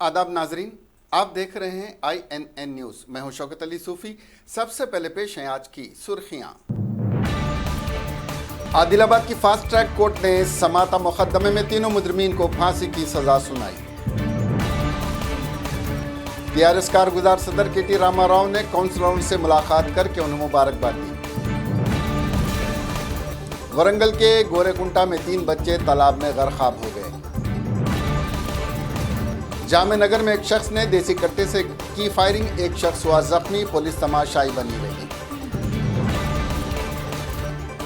आदाब नाजरीन, आप देख रहे हैं INN न्यूज़। मैं हूं शौकत अली सूफ़ी। सबसे पहले पेश हैं आज की सुर्खियां। आदिलाबाद की फास्ट ट्रैक कोर्ट ने समाता मुकदमे में तीनों मुजरिमीन को फांसी की सजा सुनाई। TRS कारगुजार सदर KT रामाराव ने काउंसलरों से मुलाकात करके उन्हें मुबारकबाद दी। वरंगल के गोरेकुंटा में 3 बच्चे तालाब में गर्काब हो गए। जामे नगर में एक शख्स ने देसी कट्टे से की फायरिंग, एक शख्स हुआ जख्मी, पुलिस तमाशाई बनी रही।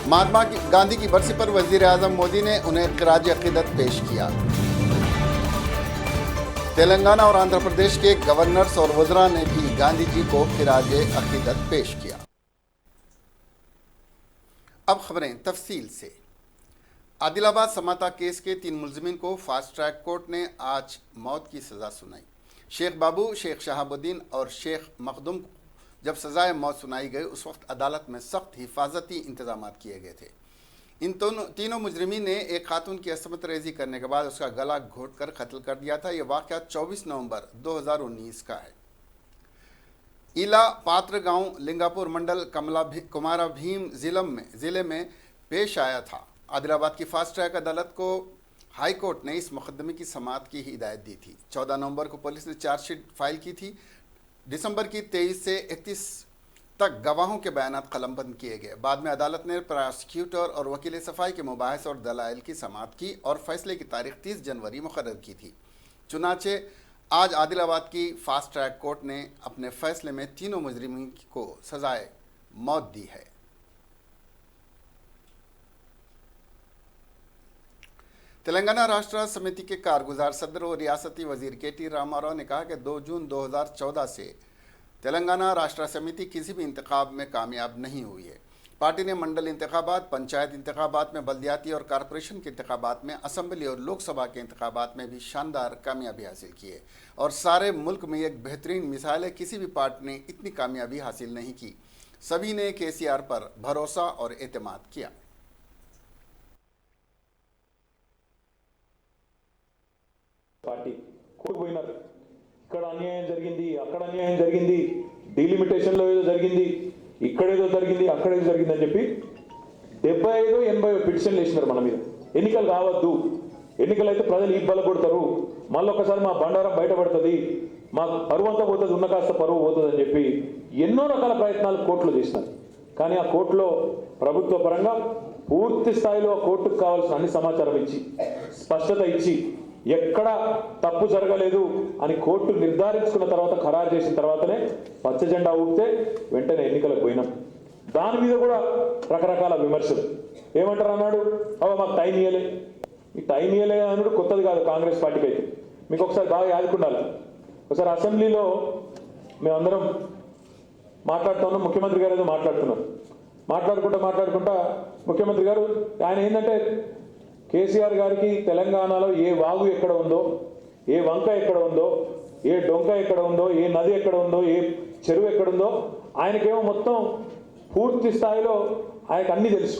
महात्मा गांधी की बरसी पर वजीर आजम मोदी ने उन्हें खिराज अकीदत पेश किया। तेलंगाना और आंध्र प्रदेश के गवर्नर्स और वज़रा ने भी गांधी जी को खिराज अकीदत पेश किया। अब खबरें तफसील से। आदिलाबाद समाता केस के 3 मुलजिमीन को फास्ट ट्रैक कोर्ट ने आज मौत की सज़ा सुनाई। शेख बाबू, शेख शहाबुद्दीन और शेख मखदूम को जब सज़ाए मौत सुनाई गई, उस वक्त अदालत में सख्त हिफाजती इंतजाम किए गए थे। इन तीनों मुजरिमीन ने एक खातून की असमत रेजी करने के बाद उसका गला घोट कर कत्ल कर दिया था। यह वाक़या 24 नवंबर 2019 का है। इला पात्र गांव लिंगापुर मंडल कुमारा भीम ज़िले में पेश आया था। आदिलाबाद की फास्ट ट्रैक अदालत को हाई कोर्ट ने इस मुकदमे की समाअत की हिदायत दी थी। 14 नवंबर को पुलिस ने चार्जशीट फाइल की थी। दिसंबर की 23 से 31 तक गवाहों के बयानात कलमबंद किए गए। बाद में अदालत ने प्रोसिक्यूटर और वकील सफाई के मुबाहिस और दलाइल की समाअत की और फैसले की तारीख 30 जनवरी मुकर्रर की थी। चुनाचे आज आदिलाबाद की फास्ट ट्रैक कोर्ट ने अपने फैसले में तीनों मुजरिमीन को सजाए मौत दी है। तेलंगाना राष्ट्र समिति के कारगुजार सदर और रियासती वजीर KT रामाराव ने कहा कि 2 जून 2014 से तेलंगाना राष्ट्र समिति किसी भी इंतखाब में कामयाब नहीं हुई है। पार्टी ने मंडल इंतखाबात, पंचायत इंतखाबात में, बल्दियाती और कारपोरेशन के इंतखाबात में, असम्बली और लोकसभा के इंतखाबात में भी शानदार कामयाबी हासिल की है और सारे मुल्क में एक बेहतरीन मिसाल है। किसी भी पार्टी ने इतनी कामयाबी हासिल नहीं की। सभी ने KCR पर भरोसा और एतमाद किया। పార్టీ కూలిపోయినారు। ఇక్కడ అన్యాయం జరిగింది, అక్కడ అన్యాయం జరిగింది, డిలిమిటేషన్లో ఏదో జరిగింది, ఇక్కడేదో జరిగింది, అక్కడేదో జరిగింది అని చెప్పి 75-80 పిటిషన్లు వేసినారు మన మీద. ఎన్నికలు కావద్దు, ఎన్నికలు అయితే ప్రజలు ఇబ్బంది పడతారు, మళ్ళీ ఒకసారి మా బండారం బయటపడుతుంది, మా పరువు అంతా పోతుంది, ఉన్న కాస్త పరువు పోతుంది అని చెప్పి ఎన్నో రకాల ప్రయత్నాలు కోర్టులో చేసినారు. కానీ ఆ కోర్టులో ప్రభుత్వ పరంగా పూర్తి స్థాయిలో కోర్టుకు కావాల్సిన అన్ని సమాచారం ఇచ్చి, స్పష్టత ఇచ్చి, ఎక్కడ తప్పు జరగలేదు అని కోర్టు నిర్ధారించుకున్న తర్వాత, ఖరారు చేసిన తర్వాతనే పచ్చ జెండా ఊపితే వెంటనే ఎన్నికలకు పోయినాం. దాని మీద కూడా రకరకాల విమర్శలు. ఏమంటారు అన్నాడు, మాకు టైం ఇయ్యలే. ఈ టైం ఇయ్యలే అన్నాడు కొత్తది కాదు కాంగ్రెస్ పార్టీకి. అయితే మీకు ఒకసారి బాగా యాదుకుండాలి. ఒకసారి అసెంబ్లీలో మేమందరం మాట్లాడుతూ ఉన్నాం, ముఖ్యమంత్రి గారు ఏదో మాట్లాడుకుంటా ముఖ్యమంత్రి గారు ఆయన ఏంటంటే, కేసీఆర్ గారికి తెలంగాణలో ఏ వాగు ఎక్కడ ఉందో, ఏ వంక ఎక్కడ ఉందో, ఏ డొంక ఎక్కడ ఉందో, ఏ నది ఎక్కడ ఉందో, ఏ చెరువు ఎక్కడ ఉందో ఆయనకేమో మొత్తం పూర్తి స్థాయిలో ఆయనకు అన్నీ తెలుసు.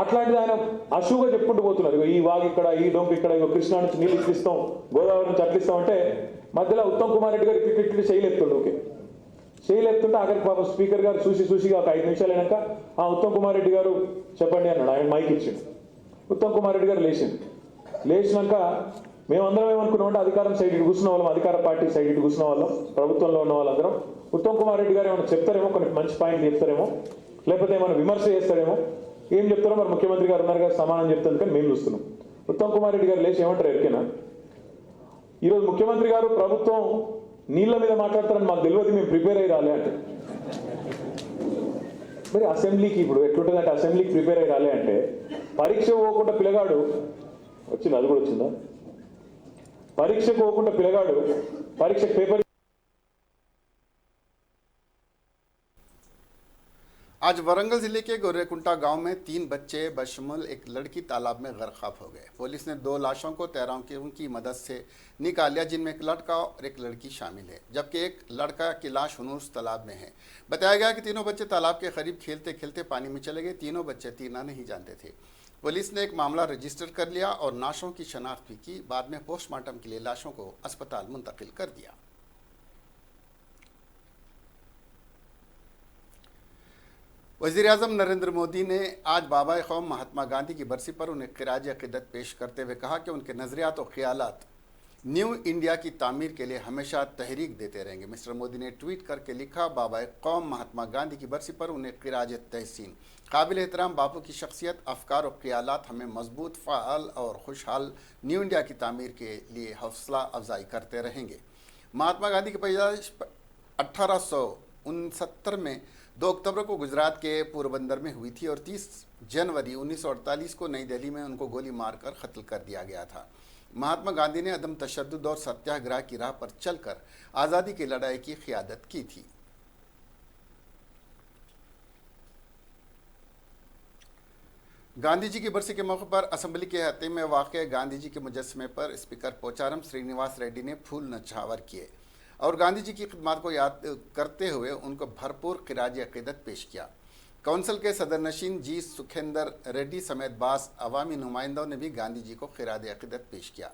అట్లాంటిది ఆయన అశువుగా చెప్పుకుంటూ పోతున్నారు. ఈ వాగు ఇక్కడ, ఈ డొంక ఇక్కడ, కృష్ణా నుంచి నీళ్ళు ఇప్పిస్తాం, గోదావరి నుంచి అట్లిస్తాం అంటే మధ్యలో ఉత్తమ్ కుమార్ రెడ్డి గారు ఇట్లా చేయలేపుతుండే. ఓకే, చేయలేపుతుంటే ఆఖరికి పాపం స్పీకర్ గారు చూసిగా ఒక 5 నిమిషాలు అయినాక ఉత్తమ్ కుమార్ రెడ్డి గారు చెప్పండి అన్నాడు. ఆయన మైక్ ఇచ్చాడు. ఉత్తమ్ కుమార్ రెడ్డి గారు లేచినాక మేమందరం ఏమనుకున్నామంటే, అధికారం సైడ్ ఇటు కూర్చున్న వాళ్ళం, అధికార పార్టీ సైడ్ ఇటు కూర్చున్న వాళ్ళం, ప్రభుత్వంలో ఉన్న వాళ్ళందరం ఉత్తమ్ కుమార్ రెడ్డి గారు ఏమైనా చెప్తారేమో, కొన్ని మంచి పాయింట్ చెప్తారేమో, లేకపోతే ఏమైనా విమర్శ చేస్తారేమో, ఏం చెప్తారో మరి ముఖ్యమంత్రి గారు ఉన్నారు కదా సమానం చెప్తాను కానీ మేము చూస్తున్నాం. ఉత్తమ్ కుమార్ రెడ్డి గారు లేచి ఏమంటారు ఎరికేనా, ఈరోజు ముఖ్యమంత్రి గారు ప్రభుత్వం నీళ్ళ మీద మాట్లాడతారని మాకు తెలియదు, మేము ప్రిపేర్ అయ్యి రాలే అంటే. మరి అసెంబ్లీకి ఇప్పుడు ఎట్లుంటుందంటే, అసెంబ్లీకి ప్రిపేర్ అయ్యి రాలే అంటే పరీక్ష పోకుండా పిల్లగాడు వచ్చింది, అది కూడా వచ్చిందా, పరీక్షకు పోకుండా పిల్లగాడు పరీక్షకు పేపర్. आज वरंगल जिले के गोरेकुंटा गांव में 3 बच्चे बशमुल एक लड़की तालाब में गर्काब हो गए। पुलिस ने 2 लाशों को तैराकियों की मदद से निकाल लिया, जिनमें एक लड़का और एक लड़की शामिल है, जबकि एक लड़का की लाश हुनूस तालाब में है। बताया गया कि तीनों बच्चे तालाब के करीब खेलते खेलते पानी में चले गए। तीनों बच्चे तैरना नहीं जानते थे। पुलिस ने एक मामला रजिस्टर कर लिया और लाशों की शनाख्त भी की। बाद में पोस्टमार्टम के लिए लाशों को अस्पताल मुंतकिल कर दिया। वज़ीर-ए-आज़म नरेंद्र मोदी ने आज बाबा कौम महात्मा गांधी की बरसी पर उन्हें खिराज अक़ीदत पेश करते हुए कहा कि उनके नज़रियात और ख़यालात न्यू इंडिया की तामीर के लिए हमेशा तहरीक देते रहेंगे। मिस्टर मोदी ने ट्वीट करके लिखा, बाबा कौम महात्मा गांधी की बरसी पर उन्हें खिराज तहसीन। काबिल एहतराम बापू की शख्सियत, अफकार और ख़यालात हमें मजबूत, फ़ाल और खुशहाल न्यू इंडिया की तामीर के लिए हौसला अफजाई करते रहेंगे। महात्मा गांधी की पैदाइश 1869 में 2 अक्टूबर को गुजरात के पोरबंदर में हुई थी और 30 जनवरी 1948 को नई दिल्ली में उनको गोली मारकर कत्ल कर दिया गया था। महात्मा गांधी ने अदम तशद्दुद और सत्याग्रह की राह पर चलकर आज़ादी की लड़ाई की क़ियादत की थी। गांधी जी की बरसी के मौके पर असम्बली के अहाते में वाक़ गांधी जी के मुजस्समे पर स्पीकर पोचारम श्रीनिवास रेड्डी ने फूल नछावर किए और गांधी जी की खिदमत को याद करते हुए उनको भरपूर खिराज अक़ीदत पेश किया। काउंसिल के सदर नशीन जी सुखेंदर रेड्डी समेत बास अवामी नुमाइंदों ने भी गांधी जी को खिराज अक़ीदत पेश किया।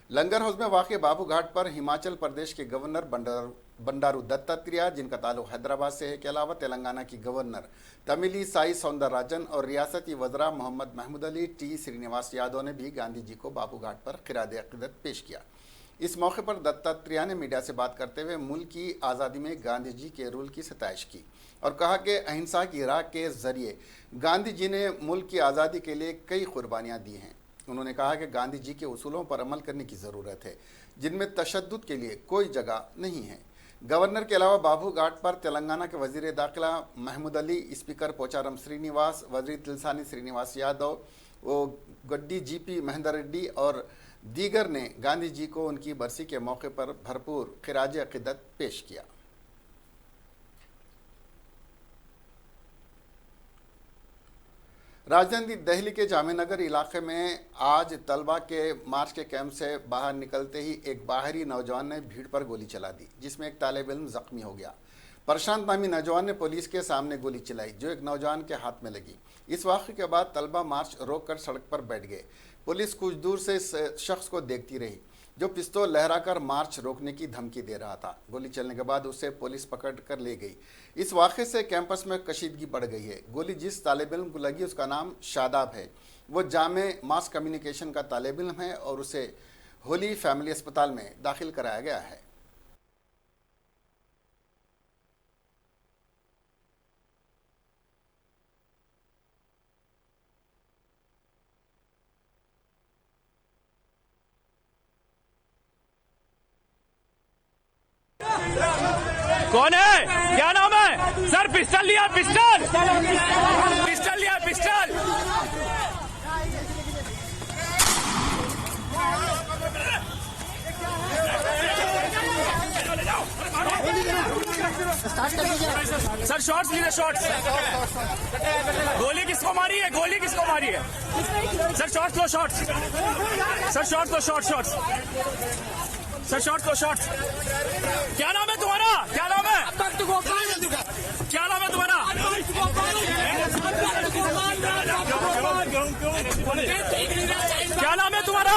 लंगर हाउस में वाक़ बाबू घाट पर हिमाचल प्रदेश के गवर्नर बंडारू दत्तात्रेय, जिनका ताल्लुक हैदराबाद से है, के अलावा तेलंगाना की गवर्नर तमिली साई सौंदरराजन और रियासती वज़रा मोहम्मद महमूद अली टी श्रीनिवास यादव ने भी गांधी जी को बाबू घाट पर खिराज अक़ीदत पेश किया। इस मौके पर दत्तात्रेय ने मीडिया से बात करते हुए मुल्क की आज़ादी में गांधी जी के रोल की सताइश की और कहा कि अहिंसा की राह के ज़रिए गांधी जी ने मुल्क की आज़ादी के लिए कई कुर्बानियाँ दी हैं। उन्होंने कहा कि गांधी जी के उसूलों पर अमल करने की ज़रूरत है, जिनमें तशद्दुद के लिए कोई जगह नहीं है। गवर्नर के अलावा बाबू घाट पर तेलंगाना के वज़ीर दाखिला महमूद अली, स्पीकर पोचारम श्रीनिवास, वज़ीर तिलसानी श्रीनिवास यादव, गड्डी जीपी महेंदर रेड्डी और दीगर ने गांधी जी को उनकी बरसी के मौके पर भरपूर खिराज अक़ीदत पेश किया। राजधानी दिल्ली के जामनगर इलाके में आज तलबा के मार्च के कैंप से बाहर निकलते ही एक बाहरी नौजवान ने भीड़ पर गोली चला दी, जिसमें एक तालिब इल्म जख्मी हो गया। प्रशांत नामी नौजवान ने पुलिस के सामने गोली चलाई, जो एक नौजवान के हाथ में लगी। इस वाक़े के बाद तलबा मार्च रोककर सड़क पर बैठ गए। पुलिस कुछ दूर से इस शख्स को देखती रही, जो पिस्तौल लहराकर मार्च रोकने की धमकी दे रहा था। गोली चलने के बाद उसे पुलिस पकड़ कर ले गई। इस वाक़े से कैंपस में कशीदगी बढ़ गई है। गोली जिस तालिब इल्म को लगी उसका नाम शादाब है। वो जामे मास कम्युनिकेशन का तालिब इल्म है और उसे होली फैमिली अस्पताल में दाखिल कराया गया है। कौन है? क्या नाम है? सर पिस्टल लिया, पिस्टल पिस्टल लिया, पिस्टल। सर शॉट्स लिए, शॉट्स। गोली किसको मारी है? गोली किसको मारी है? सर शॉट्स लो, शॉट्स। सर शॉट्स लो, शॉट्स। सर शॉट्स लो, शॉट्स। क्या नाम है तुम्हारा? क्या नाम है? क्या नाम है तुम्हारा? क्या नाम है तुम्हारा?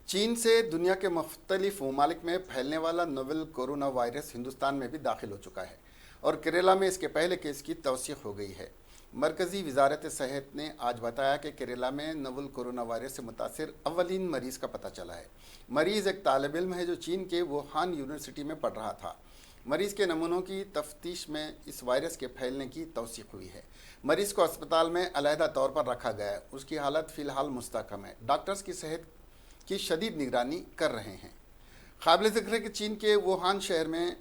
चीन से दुनिया के मुख्तलिफ ममालिक में फैलने वाला नोवेल कोरोना वायरस हिंदुस्तान में भी दाखिल हो चुका है और केरला में इसके पहले केस की तौसीक़ हो गई है। मरकज़ी वज़ारत सेहत ने आज बताया कि केरला में नोवेल कोरोना वायरस से मुतासिर अव्वलीन मरीज़ का पता चला है। मरीज़ एक तालिब इल्म है जो चीन के वुहान यूनिवर्सिटी में पढ़ रहा था। मरीज़ के नमूनों की तफ्तीश में इस वायरस के फैलने की तौसीक़ हुई है। मरीज़ को अस्पताल में अलहदा तौर पर रखा गया है। उसकी हालत फ़िलहाल मुस्तकम है। डॉक्टर्स की सेहत की शदीद निगरानी कर रहे हैं। काबिल ज़िक्र है कि चीन के वुहान शहर में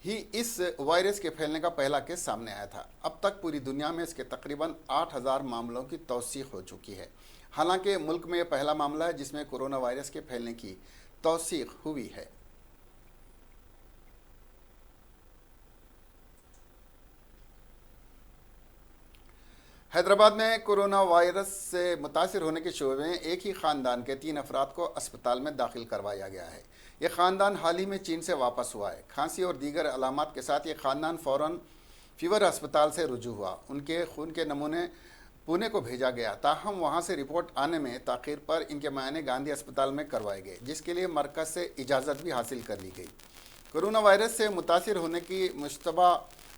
ही इस वायरस के फैलने का पहला केस सामने आया था। अब तक पूरी दुनिया में इसके तकरीबन 8000 मामलों की तौसीक़ हो चुकी है। हालांकि मुल्क में यह पहला मामला है जिसमें कोरोना वायरस के फैलने की तौसीक़ हुई है। हैदराबाद में कोरोना वायरस से मुतासिर होने के शोबे में एक ही ख़ानदान के 3 अफराद को अस्पताल में दाखिल करवाया गया है। यह ख़ानदान हाल ही में चीन से वापस हुआ है। खांसी और दीगर अलामात के साथ ये ख़ानदान फ़ौरन फीवर अस्पताल से रुजू हुआ। उनके खून के नमूने पुणे को भेजा गया, ताहम वहां से रिपोर्ट आने में ताख़ीर पर इनके मायने गांधी अस्पताल में करवाए गए, जिसके लिए मरकज़ से इजाज़त भी हासिल कर ली गई। कोरोना वायरस से मुतासिर होने की मुश्तबा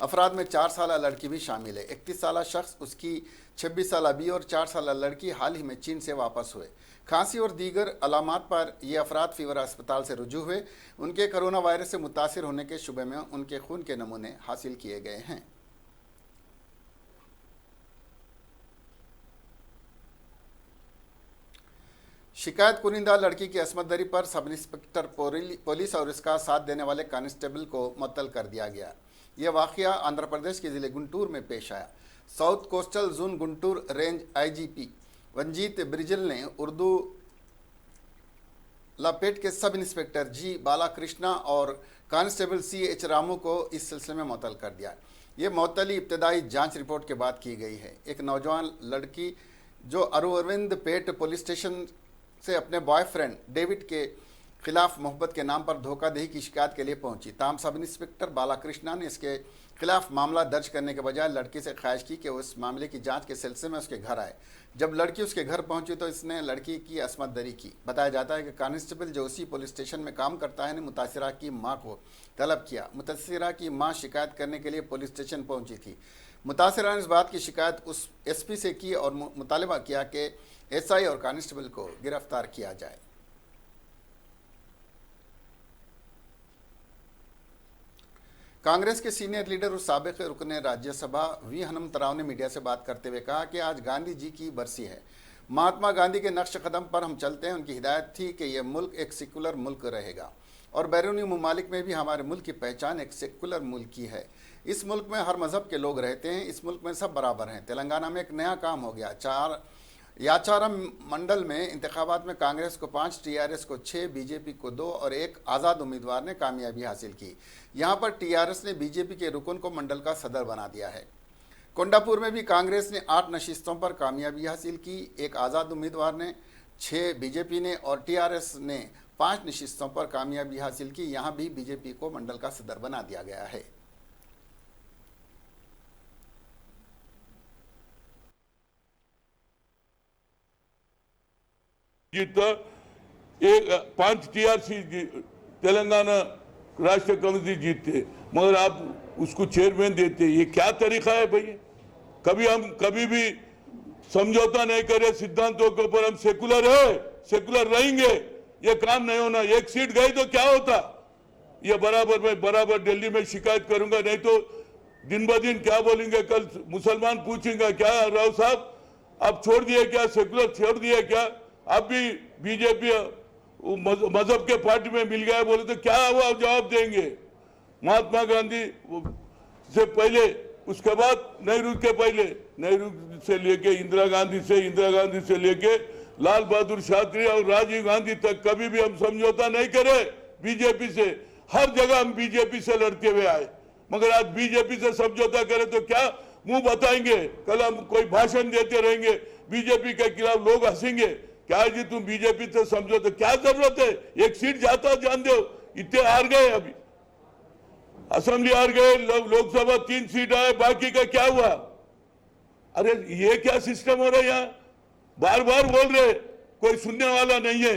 अफराद में 4 साल लड़की भी शामिल है। 31 साल शख्स, उसकी 26 साल बी और 4 साल लड़की हाल ही में चीन से वापस हुए। खांसी और दीगर अलामात पर ये अफराद फीवर अस्पताल से रुजू हुए। उनके कोरोना वायरस से मुतासिर होने के शुबे में उनके खून के नमूने हासिल किए गए हैं। शिकायत कुनिंदा लड़की की असमत दरी पर सब इंस्पेक्टर पुलिस और इसका साथ देने वाले कांस्टेबल को मुअत्तल कर दिया गया। यह वाक़या आंध्र प्रदेश के ज़िले गुंटूर में पेश आया। South coastal zone Guntur range IGP वंजीत ब्रिजल ने उर्दू लापेट के सब इंस्पेक्टर G बालाकृष्णा और कांस्टेबल CH रामू को इस सिलसिले में मुअत्तल कर दिया। ये मुअत्तली इब्तदाई जांच रिपोर्ट के बाद की गई है। एक नौजवान लड़की जो अरविंद पेट पुलिस स्टेशन से अपने बॉयफ्रेंड डेविड के खिलाफ मोहब्बत के नाम पर धोखाधड़ी की शिकायत के लिए पहुंची। ताम सब इंस्पेक्टर बालाकृष्णा ने इसके खिलाफ मामला दर्ज करने के बजाय लड़की से ख्वाहिश की कि उस मामले की जांच के सिलसिले में उसके घर आए। जब लड़की उसके घर पहुंची तो इसने लड़की की असमत दरी की। बताया जाता है कि कांस्टेबल जो उसी पुलिस स्टेशन में काम करता है ने मुतासिरा की मां को तलब किया। मुतासिरा की मां शिकायत करने के लिए पुलिस स्टेशन पहुंची थी। मुतासिरा ने इस बात की शिकायत उस SP से की और मुतालबा किया कि SI और कांस्टेबल को गिरफ्तार किया जाए। कांग्रेस के सीनियर लीडर और साबिक रुकन राज्यसभा V हनुमंतराव ने मीडिया से बात करते हुए कहा कि आज गांधी जी की बरसी है। महात्मा गांधी के नक्श कदम पर हम चलते हैं। उनकी हिदायत थी कि यह मुल्क एक सेकुलर मुल्क रहेगा और बैरूनी ममालिक में भी हमारे मुल्क की पहचान एक सेकुलर मुल्क की है। इस मुल्क में हर मज़हब के लोग रहते हैं। इस मुल्क में सब बराबर हैं। तेलंगाना में एक नया काम हो गया। याचारम मंडल में इंतखाबात में कांग्रेस को 5, TRS को 6, BJP को 2 और एक आज़ाद उम्मीदवार ने कामयाबी हासिल की। यहाँ पर TRS ने BJP के रुकन को मंडल का सदर बना दिया है। कोंडापुर में भी कांग्रेस ने 8 नशिस्तों पर कामयाबी हासिल की। एक आज़ाद उम्मीदवार ने, 6 BJP ने और TRS ने 5 नशिस्तों पर कामयाबी हासिल की। यहाँ भी BJP को मंडल का सदर बना दिया गया है। जीता 5 TRC तेलंगाना राष्ट्र कमेटी जीतते, मगर आप उसको चेयरमैन देते। ये क्या तरीका है भाई? कभी भी समझौता नहीं करे सिद्धांतों के ऊपर। हम सेकुलर है, सेकुलर रहेंगे। ये काम नहीं होना। एक सीट गई तो क्या होता? ये मैं बराबर दिल्ली में शिकायत करूंगा। नहीं तो दिन ब दिन क्या बोलेंगे? कल मुसलमान पूछेंगे क्या राव साहब आप छोड़ दिए क्या, सेकुलर छोड़ दिए क्या? आप भी BJP मजहब के पार्टी में मिल गया बोले तो क्या हुआ? जवाब देंगे। महात्मा गांधी से पहले, उसके बाद नेहरू के पहले, नेहरू से लेके इंदिरा गांधी से लेके लाल बहादुर शास्त्री और राजीव गांधी तक कभी भी हम समझौता नहीं करे BJP से। हर जगह हम BJP से लड़ते हुए आए, मगर आज BJP से समझौता करें तो क्या मुंह बताएंगे? कल हम कोई भाषण देते रहेंगे BJP के खिलाफ, लोग हंसेंगे। क्या जी तुम BJP से समझो तो क्या जरूरत है? एक सीट जाता जान दो। इतने हार गए, अभी असेंबली हार गए, लोकसभा 3 सीट आए, बाकी का क्या हुआ? अरे ये क्या सिस्टम हो रहा है यहाँ? बार बार बोल रहे, कोई सुनने वाला नहीं है।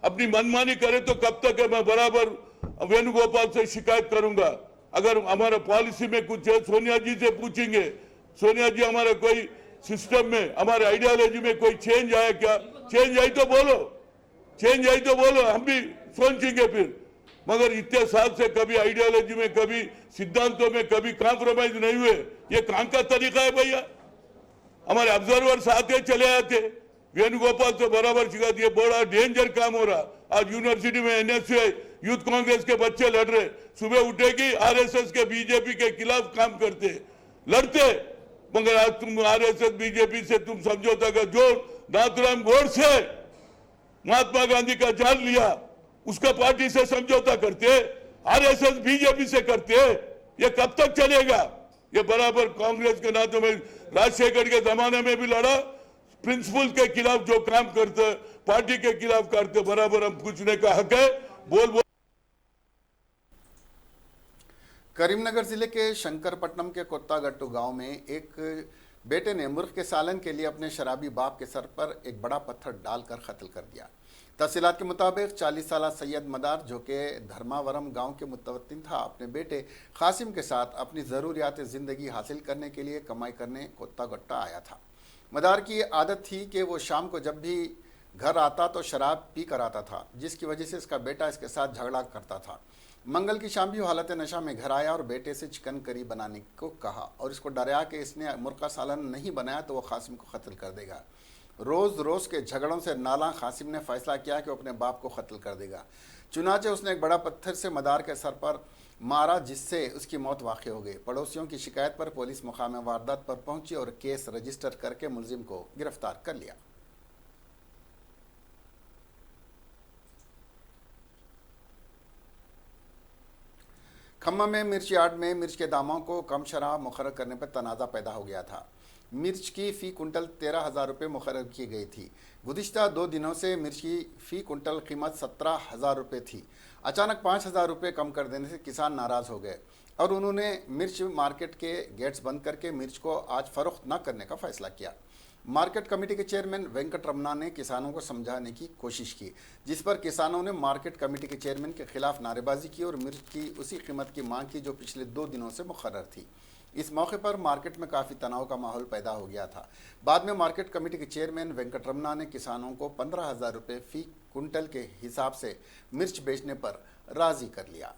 अपनी मनमानी करे तो कब तक है? मैं बराबर वेणुगोपाल से शिकायत करूंगा। अगर हमारा पॉलिसी में कुछ है, सोनिया जी से पूछेंगे। सोनिया जी, हमारा कोई सिस्टम में, हमारे आइडियोलॉजी में कोई चेंज आया क्या? चेंज आई तो बोलो, चेंज आई तो बोलो, हम भी सोचेंगे फिर। मगर इतने साल से कभी आइडियोलॉजी में, कभी सिद्धांतों में कभी कॉम्प्रोमाइज नहीं हुए। ये काम का तरीका है भैया? हमारे ऑब्जर्वर आते चले आते, वेणुगोपाल से बराबर शिकायत। ये बड़ा डेंजर काम हो रहा। आज यूनिवर्सिटी में NSA यूथ कांग्रेस के बच्चे लड़ रहे। सुबह उठेगी RSS के BJP के खिलाफ काम करते, लड़ते, मगर आज तुम RSS BJP से तुम समझौता कर। जो नाथुराम गोडसे महात्मा गांधी का जान लिया, उसका पार्टी से समझौता करते, RSS BJP से करते। ये कब तक चलेगा? ये बराबर कांग्रेस के नाते में राजशेखर के जमाने में भी लड़ा। प्रिंसिपल के खिलाफ जो काम करते, पार्टी के खिलाफ करते, बराबर हम पूछने का हक है। बोल करीमनगर जिले के शंकरपट्टनम के कोत्तागट्टू गांव में एक बेटे ने मुर्ग के सालन के लिए अपने शराबी बाप के सर पर एक बड़ा पत्थर डालकर कत्ल कर दिया। तफसीलात के मुताबिक 40 साला सैयद मदार, जो कि धर्मावरम गांव के मुतवत्तिन था, अपने बेटे कासिम के साथ अपनी ज़रूरियात ज़िंदगी हासिल करने के लिए कमाई करने कोत्तागट्टा आया था। मदार की आदत थी कि वो शाम को जब भी घर आता तो शराब पी कर आता था, जिसकी वजह से इसका बेटा इसके साथ झगड़ा करता था। मंगल की शाम भी वो हालत नशा में घर आया और बेटे से चिकन करी बनाने को कहा और इसको डराया कि इसने मुर्गा सालन नहीं बनाया तो वो कासिम को कत्ल कर देगा। रोज़ के झगड़ों से नाला कासिम ने फैसला किया कि वो अपने बाप को कत्ल कर देगा। चुनाचे उसने एक बड़ा पत्थर से मदार के सर पर मारा, जिससे उसकी मौत वाक़ हो गई। पड़ोसियों की शिकायत पर पुलिस मुकाम वारदात पर पहुंची और केस रजिस्टर करके मुलजिम को गिरफ्तार कर लिया। खम्मा में मिर्च यार्ड में मिर्च के दामों को कम शरह मुकर्रर करने पर तनाज़ा पैदा हो गया था। मिर्च की फ़ी कुंटल 13,000 रुपये मुकर्रर की गई थी। गुज़िश्ता 2 दिनों से मिर्च की फ़ी कुंटल कीमत 17,000 रुपये थी। अचानक 5,000 रुपये कम कर देने से किसान नाराज़ हो गए और उन्होंने मिर्च मार्केट के गेट्स बंद करके मिर्च को आज फ़रोख्त न करने का फ़ैसला किया। मार्केट कमेटी के चेयरमैन वेंकट रमना ने किसानों को समझाने की कोशिश की, जिस पर किसानों ने मार्केट कमेटी के चेयरमैन के खिलाफ नारेबाजी की और मिर्च की उसी कीमत की मांग की जो पिछले 2 दिनों से मुकर्रर थी। इस मौके पर मार्केट में काफ़ी तनाव का माहौल पैदा हो गया था। बाद में मार्केट कमेटी के चेयरमैन वेंकट रमना ने किसानों को 15,000 रुपये फ़ी कुंटल के हिसाब से मिर्च बेचने पर राज़ी कर लिया।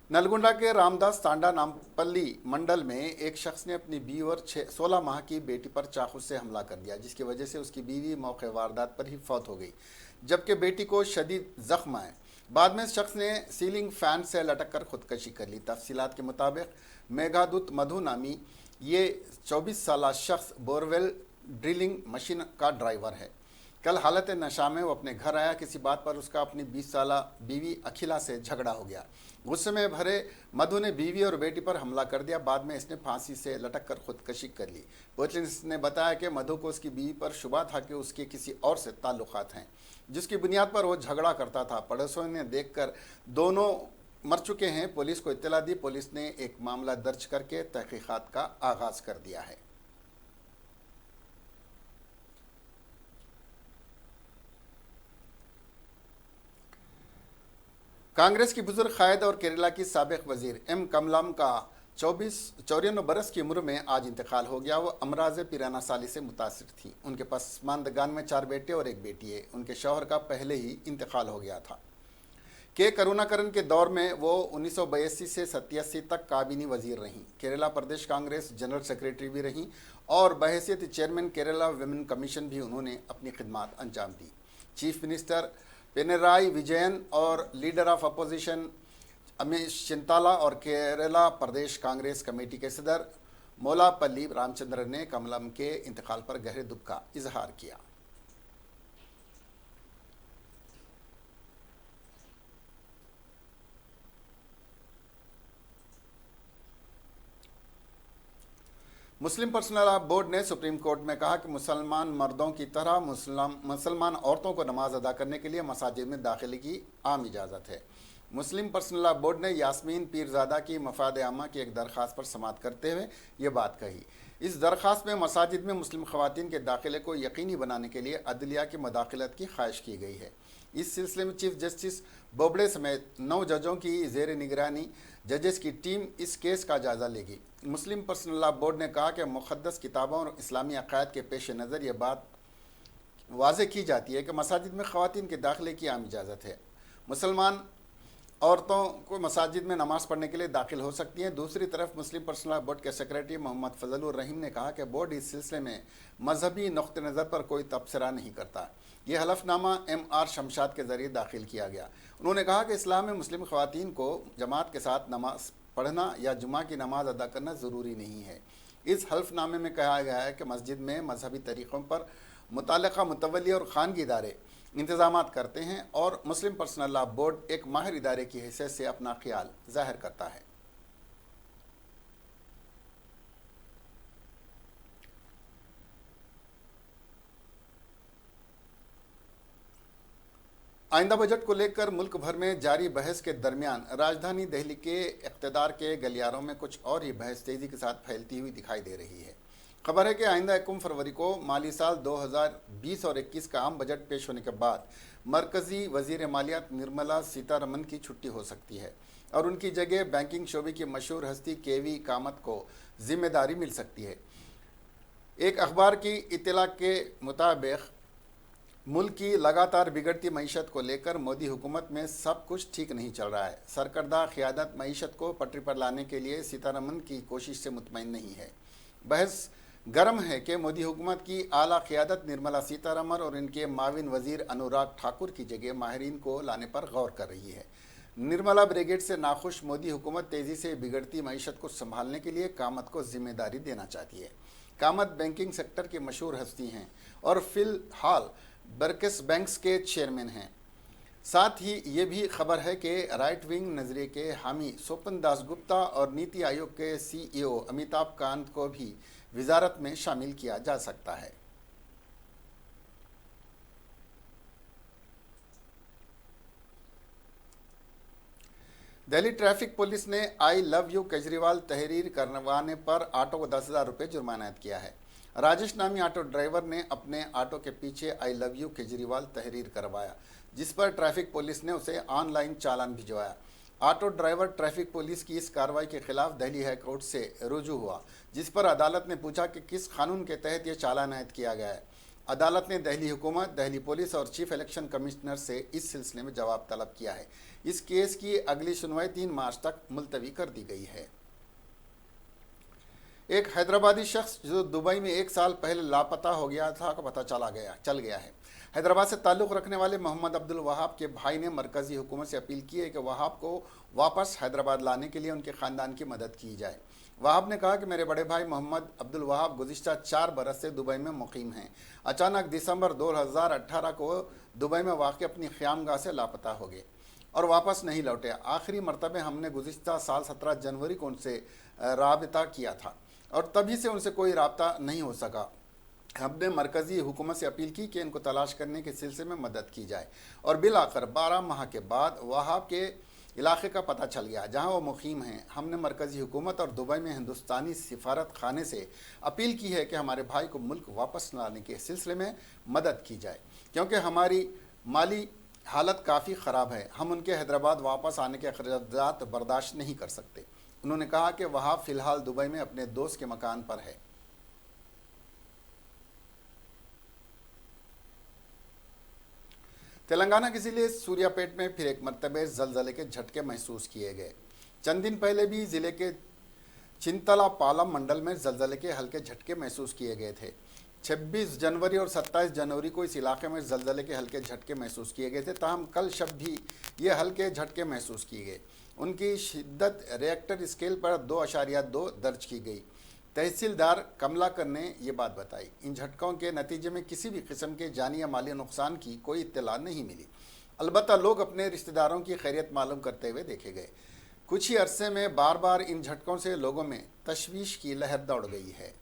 नलगुंडा के रामदास तांडा नामपल्ली मंडल में एक शख्स ने अपनी बीवी और 16 माह की बेटी पर चाकू से हमला कर दिया, जिसकी वजह से उसकी बीवी मौके वारदात पर ही फौत हो गई, जबकि बेटी को शदीद जख्म आए। बाद में इस शख्स ने सीलिंग फैन से लटक कर खुदकशी कर ली। तफसीलात के मुताबिक मेघादूत मधु नामी ये 24 साला शख्स बोरवेल ड्रिलिंग मशीन का ड्राइवर है। कल हालत नशा में वो अपने घर आया। किसी बात पर उसका अपनी 20 साला बीवी अखिला से झगड़ा हो गया। गुस्से में भरे मधु ने बीवी और बेटी पर हमला कर दिया। बाद में इसने फांसी से लटक कर खुदकशी कर ली। पुलिस ने बताया कि मधु को उसकी बीवी पर शुबा था कि उसके किसी और से ताल्लुकात हैं, जिसकी बुनियाद पर वो झगड़ा करता था। पड़ोसियों ने देखकर दोनों मर चुके हैं। पुलिस को इत्तला दी। पुलिस ने एक मामला दर्ज करके तहकीकात का आगाज़ कर दिया है। कांग्रेस की बुजुर्ग कायद और केरला की साबिक वजीर एम कमलम का 94 बरस की उम्र में आज इंतकाल हो गया। वो अमराज पिराना साली से मुतासिर थी। उनके पसमानदगान में 4 बेटे और 1 बेटी है। उनके शौहर का पहले ही इंतकाल हो गया था। के करुणाकरन के दौर में वो 1982 से 87 तक काबीनी वजीर रहीं। केरला प्रदेश कांग्रेस जनरल सेक्रेटरी भी रहीं और बहैसियत चेयरमैन केरला विमेन कमीशन भी उन्होंने अपनी खिदमात अंजाम दी। चीफ मिनिस्टर पिनराई विजयन और leader of opposition Amish Chintala और केरला प्रदेश कांग्रेस कमेटी के सदर मोलापल्ली रामचंद्रन ने कमलम के इंतकाल पर गहरे दुख का इजहार किया। मुस्लिम पर्सनल लॉ बोर्ड ने सुप्रीम कोर्ट में कहा कि मुसलमान मर्दों की तरह मुसलमान औरतों को नमाज अदा करने के लिए मसाजिद में दाखिले की आम इजाज़त है। मुस्लिम पर्सनल लॉ बोर्ड ने यास्मीन पीरजादा की मफाद आमा की एक दरख्वास्त पर समाअत करते हुए ये बात कही। इस दरख्वास्त में मसाजिद में मुस्लिम ख़वातीन के दाखिले को यकीनी बनाने के लिए अदलिया की मदाखलत की ख्वाहिश की गई है। इस सिलसिले में चीफ जस्टिस बोबड़े समेत 9 जजों की ज़ेर निगरानी जजेस की टीम इस केस का जायज़ा लेगी। मुस्लिम पर्सनल लॉ बोर्ड ने कहा कि मुक़द्दस किताबों और इस्लामी अक़ायद के पेश नज़र ये बात वाज़ेह की जाती है कि मसाजिद में ख़वातीन के दाखिले की आम इजाज़त है। मुसलमान औरतों को मसाजिद में नमाज़ पढ़ने के लिए दाखिल हो सकती हैं। दूसरी तरफ मुस्लिम पर्सनल लॉ बोर्ड के सेक्रेटरी मोहम्मद फजलुर रहीम ने कहा कि बोर्ड इस सिलसिले में मजहबी नुक्ते नज़र पर कोई तबसरा नहीं करता। ये हलफनामा MR शमशाद के ज़रिए दाखिल किया गया। उन्होंने कहा कि इस्लाम में मुस्लिम ख़वातीन को जमात के साथ नमाज पढ़ना या जुमा की नमाज अदा करना ज़रूरी नहीं है। इस हल्फनामे में कहा गया है कि मस्जिद में मजहबी तरीक़ों पर मुतल्लिक़ा मुतवल्ली और ख़ानगी इदारे इंतज़ामात करते हैं और मुस्लिम पर्सनल लॉ बोर्ड एक माहिर इदारे की हैसियत से अपना ख्याल ज़ाहिर करता है। आइंदा बजट को लेकर मुल्क भर में जारी बहस के दरमियान राजधानी दिल्ली के इक़्तिदार के गलियारों में कुछ और ही बहस तेज़ी के साथ फैलती हुई दिखाई दे रही है। खबर है कि आइंदा 1 फरवरी को माली साल 2020 और 21 का आम बजट पेश होने के बाद मरकजी वजीर मालियात निर्मला सीतारमन की छुट्टी हो सकती है और उनकी जगह बैंकिंग शोबे की मशहूर हस्ती केवी कामत को जिम्मेदारी मिल सकती है। एक अखबार की इत्तला के मुताबिक मुल्क की लगातार बिगड़ती मईशत को लेकर मोदी हुकूमत में सब कुछ ठीक नहीं चल रहा है। सरकर्दा क़यादत मईशत को पटरी पर लाने के लिए सीतारमन की कोशिश से मुतमईन नहीं है। बहस गर्म है कि मोदी हुकूमत की आला क़यादत निर्मला सीतारमन और इनके माविन वजीर अनुराग ठाकुर की जगह माहिरीन को लाने पर गौर कर रही है। निर्मला ब्रिगेड से नाखुश मोदी हुकूमत तेज़ी से बिगड़ती मईशत को संभालने के लिए कामत को जिम्मेदारी देना चाहती है। कामत बैंकिंग सेक्टर की मशहूर हस्ती हैं और फिलहाल बर्किस बैंक्स के चेयरमैन हैं। साथ ही ये भी खबर है कि राइट विंग नज़रिए के हामी स्वपन दास गुप्ता और नीति आयोग के CEO अमिताभ कांत को भी वजारत में शामिल किया जा सकता है। दिल्ली ट्रैफिक पुलिस ने आई लव यू केजरीवाल तहरीर करवाने पर ऑटो को 10,000 रुपये जुर्माना ऐद किया है। राजेश नामी ऑटो ड्राइवर ने अपने ऑटो के पीछे आई लव यू केजरीवाल तहरीर करवाया, जिस पर ट्रैफिक पुलिस ने उसे ऑनलाइन चालान भिजवाया। ऑटो ड्राइवर ट्रैफिक पुलिस की इस कार्रवाई के खिलाफ दिल्ली हाई कोर्ट से रुजू हुआ, जिस पर अदालत ने पूछा कि किस कानून के तहत ये चालान ऐद किया गया है। अदालत ने दिल्ली हुकूमत, दिल्ली पुलिस और चीफ इलेक्शन कमिश्नर से इस सिलसिले में जवाब तलब किया है। इस केस की अगली सुनवाई 3 मार्च तक मुलतवी कर दी गई है। एक हैदराबादी शख्स जो दुबई में 1 साल पहले लापता हो गया था का पता चल गया है। हैदराबाद से ताल्लुक़ रखने वाले मोहम्मद अब्दुल वहाब के भाई ने मरकज़ी हुकूमत से अपील की है कि वहाब को वापस हैदराबाद लाने के लिए उनके ख़ानदान की मदद की जाए। वहाब ने कहा कि मेरे बड़े भाई मोहम्मद अब्दुल वहाब गुज़िश्ता 4 बरस से दुबई में मुकीम हैं। अचानक दिसंबर 2018 को दुबई में वाक़ अपनी क़यामगाह से लापता हो गए और वापस नहीं लौटे। आखिरी मरतबे हमने गुज़िश्ता साल 17 जनवरी को उनसे राबता किया था और तभी से उनसे कोई राब्ता नहीं हो सका। हमने मरकज़ी हुकूमत से अपील की कि इनको तलाश करने के सिलसिले में मदद की जाए और बिल आखिर 12 माह के बाद वहाब के इलाके का पता चल गया जहां वो मुकीम हैं। हमने मरकज़ी हुकूमत और दुबई में हिंदुस्तानी सिफारत खाने से अपील की है कि हमारे भाई को मुल्क वापस लाने के सिलसिले में मदद की जाए, क्योंकि हमारी माली हालत काफ़ी ख़राब है। हम उनके हैदराबाद वापस आने के अखराजात बर्दाश्त नहीं कर सकते। उन्होंने कहा कि वहाब फ़िलहाल दुबई में अपने दोस्त के मकान पर है। तेलंगाना के ज़िले सूर्यापेट में फिर एक मरतबे ज़लज़ले के झटके महसूस किए गए। चंद दिन पहले भी ज़िले के चिंतलापालम मंडल में ज़लज़ले के हल्के झटके महसूस किए गए थे। 26 जनवरी और 27 जनवरी को इस इलाके में ज़लज़ले के हल्के झटके महसूस किए गए थे। ताहम कल शब भी ये हल्के झटके महसूस किए गए। उनकी शिद्दत रिएक्टर स्केल पर 2.2 दर्ज की गई। तहसीलदार कमलाकर ने ये बात बताई। इन झटकों के नतीजे में किसी भी किस्म के जानी या माली नुकसान की कोई इत्तला नहीं मिली। अलबत्ता लोग अपने रिश्तेदारों की खैरियत मालूम करते हुए देखे गए। कुछ ही अरसे में बार बार इन झटकों से लोगों में तशवीश की लहर दौड़ गई है।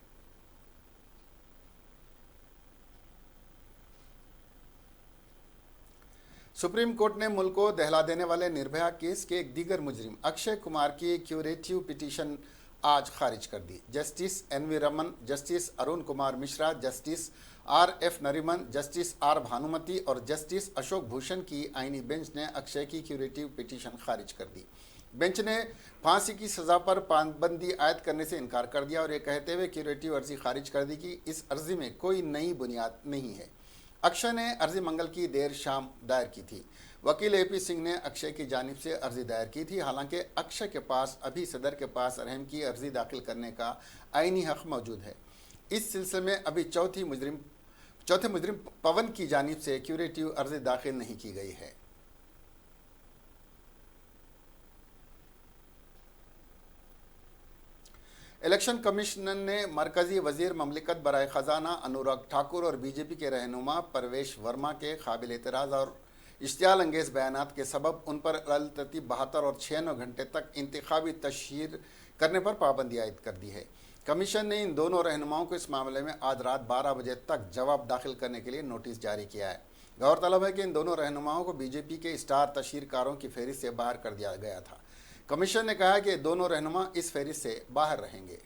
सुप्रीम कोर्ट ने मुल्क को दहला देने वाले निर्भया केस के एक दीगर मुजरिम अक्षय कुमार की क्यूरेटिव पिटीशन आज खारिज कर दी। Justice NV Raman, justice Arun Kumar Mishra, justice RF Nariman, justice R Bhanumathi और जस्टिस अशोक भूषण की आईनी बेंच ने अक्षय की क्यूरेटिव पिटीशन खारिज कर दी। बेंच ने फांसी की सज़ा पर पाबंदी आयद करने से इनकार कर दिया और ये कहते हुए क्यूरेटिव अर्जी खारिज कर दी कि इस अर्जी में कोई नई बुनियाद नहीं है। अक्षय ने अर्जी मंगल की देर शाम दायर की थी। वकील AP सिंह ने अक्षय की जानिब से अर्जी दायर की थी। हालांकि अक्षय के पास अभी सदर के पास रहम की अर्जी दाखिल करने का आईनी हक़ मौजूद है। इस सिलसिले में अभी चौथे मुजरिम पवन की जानिब से क्यूरेटिव अर्जी दाखिल नहीं की गई है। इलेक्शन कमीशन ने मरकज़ी वज़ीर ममलिकत बराए ख़जाना अनुराग ठाकुर और BJP के रहनुमा परवेश वर्मा के काबिल एतराज़ और इश्तियाल अंगेज़ बयानात के सबब उन पर अल-तरतीब 72 और 96 घंटे तक इंतखाबी तशहीर करने पर पाबंदी आयद कर दी है। कमीशन ने इन दोनों रहनुमाओं को इस मामले में आज रात 12 बजे तक जवाब दाखिल करने के लिए नोटिस जारी किया है। गौरतलब है कि इन दोनों रहनुमाओं को बीजेपी के स्टार तशहीरकारों की फहरिस्त से बाहर कर दिया गया था। कमीशन ने कहा कि दोनों रहनुमा इस फहरिस्त से बाहर रहेंगे।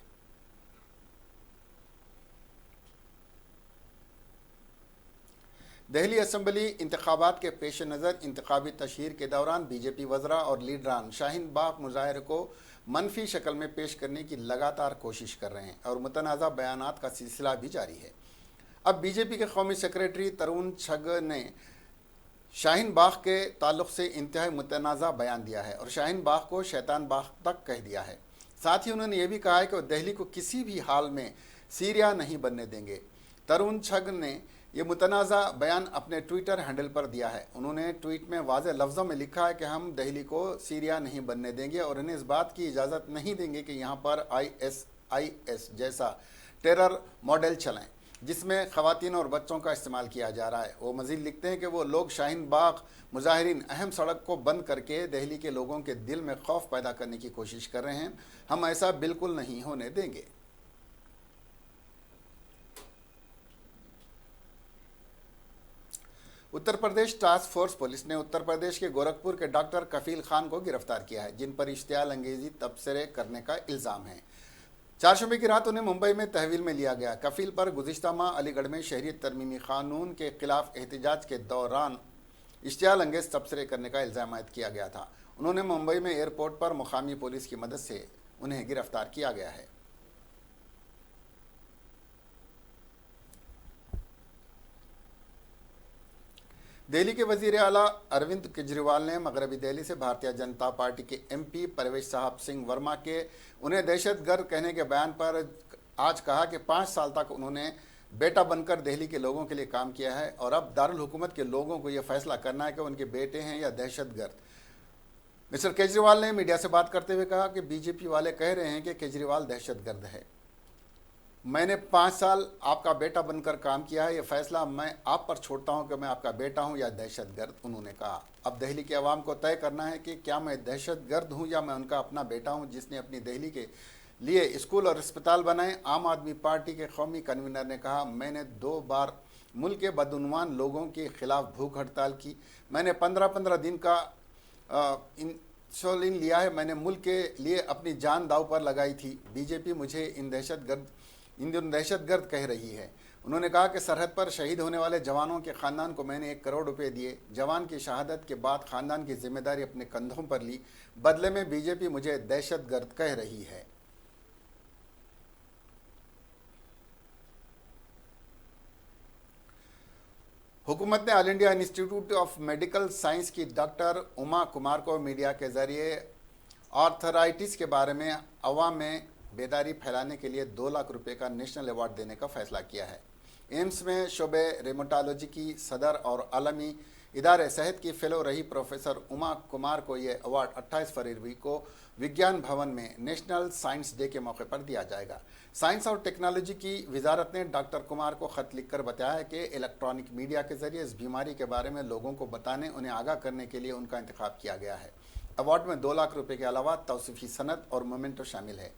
दिल्ली असेंबली इंतखाबात के पेश नज़र इंतखाबी तशहीर के दौरान बीजेपी वज़रा और लीडरान शाहीन बाग मुजाहरे को मनफी शक्ल में पेश करने की लगातार कोशिश कर रहे हैं और मुतनाज़ा बयानात का सिलसिला भी जारी है। अब बीजेपी के कौमी सेक्रेटरी तरुण छग ने शाहीन बाग के ताल्लुक़ से इंतहाई मुतनाज़ा बयान दिया है और शाहीन बाग को शैतान बाग तक कह दिया है। साथ ही उन्होंने ये भी कहा है कि वो दिल्ली को किसी भी हाल में सीरिया नहीं बनने देंगे। तरुण छग ने ये मुतनाज़ा बयान अपने ट्विटर हैंडल पर दिया है। उन्होंने ट्वीट में वाज़ेह लफ्ज़ों में लिखा है कि हम दिल्ली को सीरिया नहीं बनने देंगे और उन्हें इस बात की इजाज़त नहीं देंगे कि यहाँ पर ISIS जैसा टेरर मॉडल चलें जिसमें ख़वातीन और बच्चों का इस्तेमाल किया जा रहा है। वो मज़ीद लिखते हैं कि वो लोग शाहीन बाग मुजाहिरीन अहम सड़क को बंद करके दिल्ली के लोगों के दिल में खौफ पैदा करने की कोशिश कर रहे हैं। हम ऐसा बिल्कुल नहीं होने देंगे। Uttar Pradesh task force police ने उत्तर प्रदेश के गोरखपुर के डॉक्टर कफील खान को गिरफ्तार किया है, जिन पर इश्तियाल अंगेजी तबसरे करने का इल्ज़ाम है। 4 शूबे की रात उन्हें मुंबई में तहवील में लिया गया। कफील पर गुज़िश्ता माह अलीगढ़ में शहरियत तरमीमी कानून के खिलाफ एहतजाज के दौरान इश्तियाल अंगेज तबसरे करने का इल्ज़ाम आयद किया गया था। उन्होंने मुंबई में एयरपोर्ट पर मुकामी पुलिस की मदद से उन्हें गिरफ्तार किया गया है। दिल्ली के वज़ीर आला अरविंद केजरीवाल ने मगरबी दिल्ली से भारतीय जनता पार्टी के MP परवेश साहब सिंह वर्मा के उन्हें दहशतगर्द कहने के बयान पर आज कहा कि 5 साल तक उन्होंने बेटा बनकर दिल्ली के लोगों के लिए काम किया है और अब दारुल हुकूमत के लोगों को यह फैसला करना है कि उनके बेटे हैं या दहशतगर्द। मिस्टर केजरीवाल ने मीडिया से बात करते हुए कहा कि बीजेपी वाले कह रहे हैं कि केजरीवाल दहशतगर्द है। मैंने 5 साल आपका बेटा बनकर काम किया है, यह फैसला मैं आप पर छोड़ता हूं कि मैं आपका बेटा हूं या दहशतगर्द, उन्होंने कहा। अब दिल्ली के अवाम को तय करना है कि क्या मैं दहशतगर्द हूं या मैं उनका अपना बेटा हूं जिसने अपनी दिल्ली के लिए स्कूल और अस्पताल बनाए। आम आदमी पार्टी के कौमी कन्वीनर ने कहा, मैंने 2 बार मुल्क के बदउनवान लोगों के खिलाफ भूख हड़ताल की। मैंने 15-15 दिन का इंसुलिन लिया है। मैंने मुल्क के लिए अपनी जान दांव पर लगाई थी। बीजेपी मुझे इन दहशतगर्द कह रही है। उन्होंने कहा कि सरहद पर शहीद होने वाले जवानों के ख़ानदान को मैंने 1 करोड़ रुपए दिए। जवान की शहादत के बाद ख़ानदान की जिम्मेदारी अपने कंधों पर ली। बदले में बीजेपी मुझे दहशतगर्द कह रही है। हुकूमत ने all India institute of medical science की डॉक्टर उमा कुमार को मीडिया के जरिए आर्थराइटिस के बारे में अवाम में बेदारी फैलाने के लिए 2 लाख रुपए का नेशनल अवार्ड देने का फैसला किया है। एम्स में शोबे रेमोटोलॉजी की सदर और आलमी इदारे सेहत की फेलो रही प्रोफेसर उमा कुमार को यह अवार्ड 28 फरवरी को विज्ञान भवन में नेशनल साइंस डे के मौके पर दिया जाएगा। साइंस और टेक्नोलॉजी की वजारत ने डॉक्टर कुमार को ख़त लिखकर बताया है कि इलेक्ट्रॉनिक मीडिया के जरिए इस बीमारी के बारे में लोगों को बताने, उन्हें आगाह करने के लिए उनका इंतखाब किया गया है। अवार्ड में 2 लाख रुपए के अलावा तौसीफ़ी सनद और मोमेंटो शामिल है।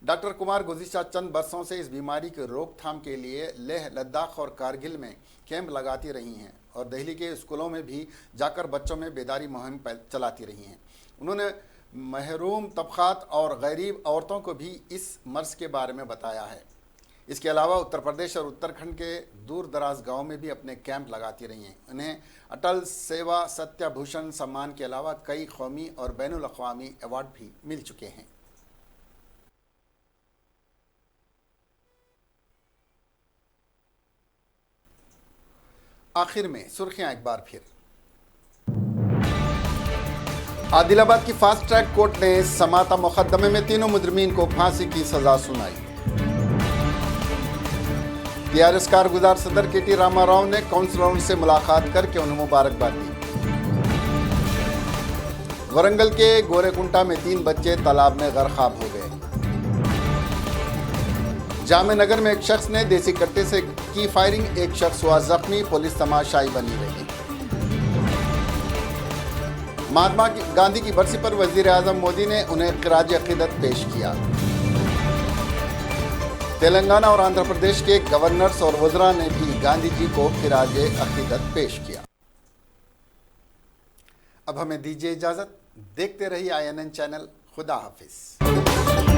डॉक्टर कुमार गुज़िश्ता चंद बरसों से इस बीमारी की रोकथाम के लिए लेह, लद्दाख और कारगिल में कैंप लगाती रही हैं और दिल्ली के स्कूलों में भी जाकर बच्चों में बेदारी मुहिम चलाती रही हैं। उन्होंने महरूम तबक़ात और गरीब औरतों को भी इस मर्ज़ के बारे में बताया है। इसके अलावा उत्तर प्रदेश और उत्तराखंड के दूर दराज गाँव में भी अपने कैंप लगाती रही हैं। उन्हें अटल सेवा सत्याभूषण सम्मान के अलावा कई कौमी और बैनुल अक़वामी अवार्ड भी मिल चुके हैं। आखिर में सुर्खियां एक बार फिर। आदिलाबाद की फास्ट ट्रैक कोर्ट ने समाता मुकदमे में 3 मुजरिमीन को फांसी की सजा सुनाई। टीआरएस कारगुजार सदर KT रामाराव ने काउंसलरों से मुलाकात करके उन्हें मुबारकबाद दी। वरंगल के गोरेकुंटा में 3 बच्चे तालाब में गर्काब हो गए। जामे नगर में एक शख्स ने देसी कट्टे से की फायरिंग, एक शख्स हुआ जख्मी, पुलिस तमाशाई बनी रही। महात्मा गांधी की बरसी पर वजीर आजम मोदी ने उन्हें खिराज अकीदत पेश किया। तेलंगाना और आंध्र प्रदेश के गवर्नर्स और वज़रा ने भी गांधी जी को खिराज अकीदत पेश किया। अब हमें दीजिए इजाज़त। देखते रहिए INN चैनल। खुदा हाफिज।